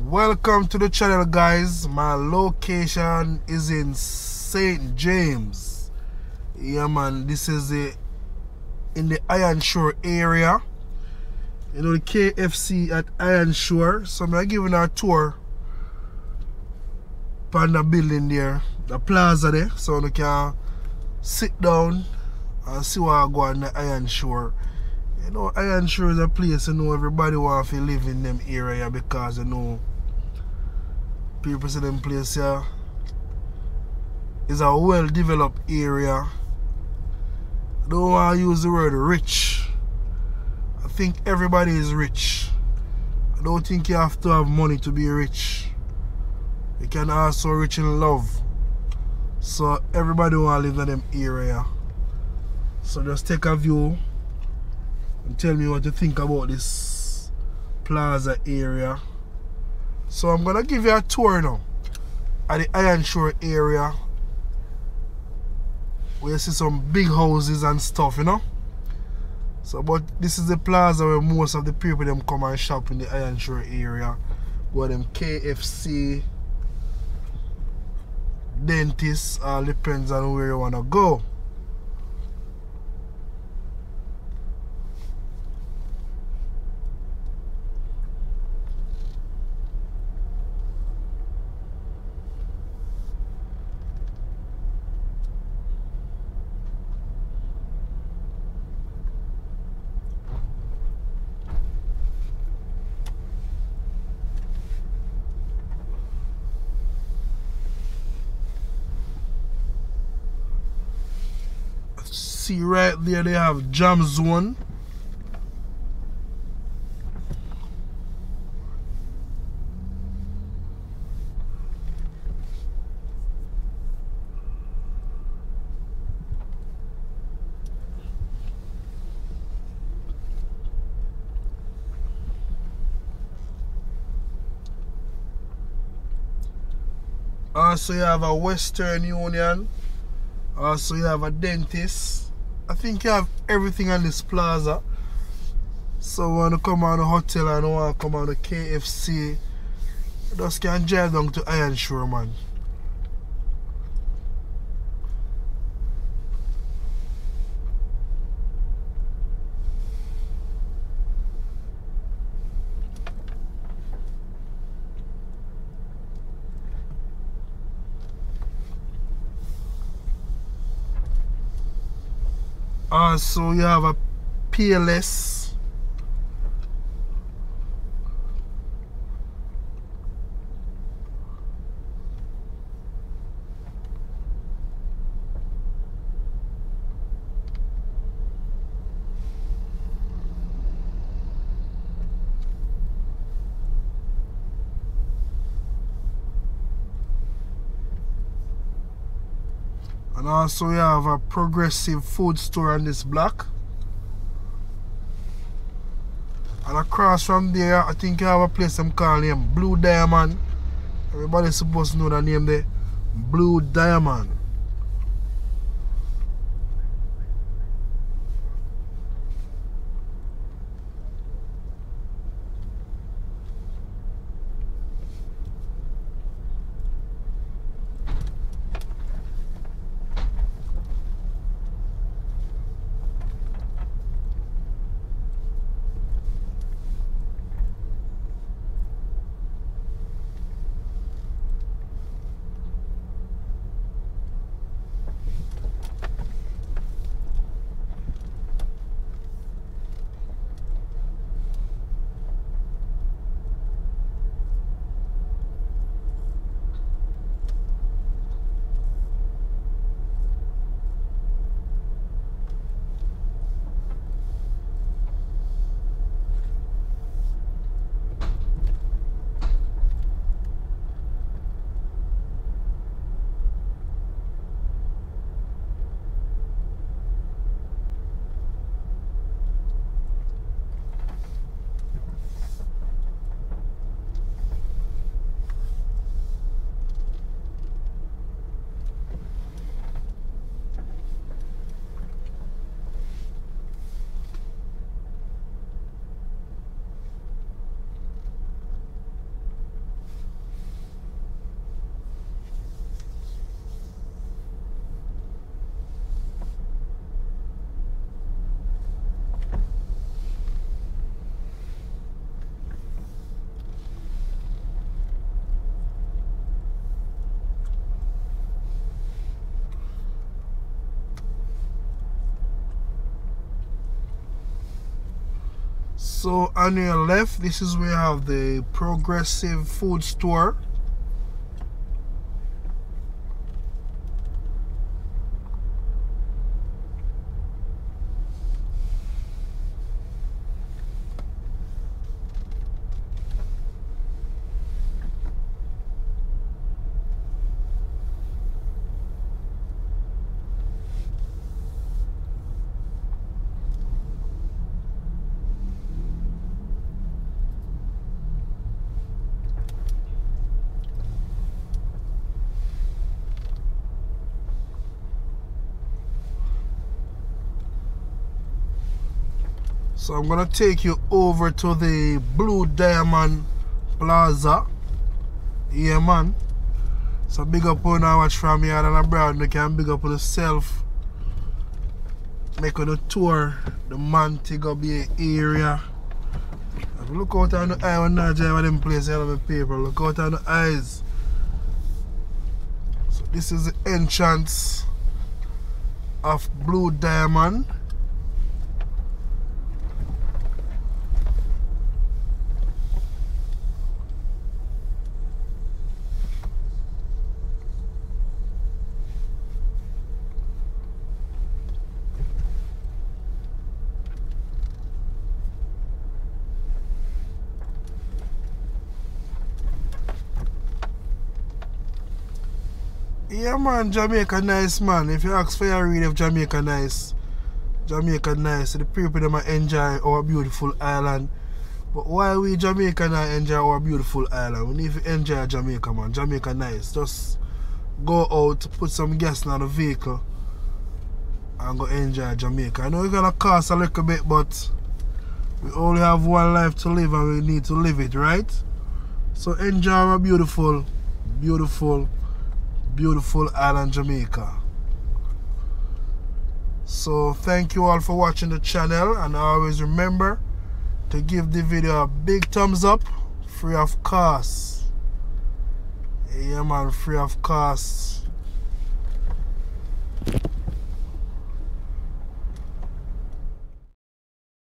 Welcome to the channel, guys. My location is in ST.JAMES. Yeah, man, this is in the IRONSHORE area. You know, the KFC at IRONSHORE. So I'm giving a tour upon the building there, the plaza there, so you can sit down and see what I go on the IRONSHORE. You know, IRONSHORE is a place, you know, everybody wants to live in them area because, you know, people say them place here is a well-developed area. I don't want to use the word rich. I think everybody is rich. I don't think you have to have money to be rich. You can also rich in love. So everybody want to live in them area. So just take a view and tell me what you think about this plaza area. So I'm gonna give you a tour now at the IRONSHORE area, where you see some big houses and stuff, you know. So but this is the plaza where most of the people them come and shop in the IRONSHORE area. Go them KFC, dentists, all depends on where you wanna go. See right there they have Jam Zone. Also you have a Western Union. Also you have a dentist. I think you have everything on this plaza. So when you come on the hotel and you want to come on the KFC, you just can drive down to IRONSHORE, man. Also you have a PLS. And also you have a progressive food store on this block. And across from there, I think you have a place I'm calling Blue Diamond. Everybody's supposed to know the name there. Blue Diamond. So on your left, this is where you have the Progressive Food Store. So I'm gonna take you over to the Blue Diamond Plaza. Yeah, man. So big up on our watch from here and abroad. You can big up on yourself. Make on a tour the Montego Bay area. Look out on the eye when not drive them place out of the paper. Look out on the eyes. So this is the entrance of Blue Diamond. Yeah, man, Jamaica nice, man. If you ask Fire Reid of Jamaica nice, Jamaica nice. The people them enjoy our beautiful island. But why we Jamaica not enjoy our beautiful island? We need to enjoy Jamaica, man. Jamaica nice. Just go out, put some gas in the vehicle and go enjoy Jamaica. I know it's gonna cost a little bit, but we only have one life to live and we need to live it, right? So enjoy our beautiful, beautiful, beautiful island Jamaica. So thank you all for watching the channel, and always remember to give the video a big thumbs up, free of cost. Yeah, man, free of cost.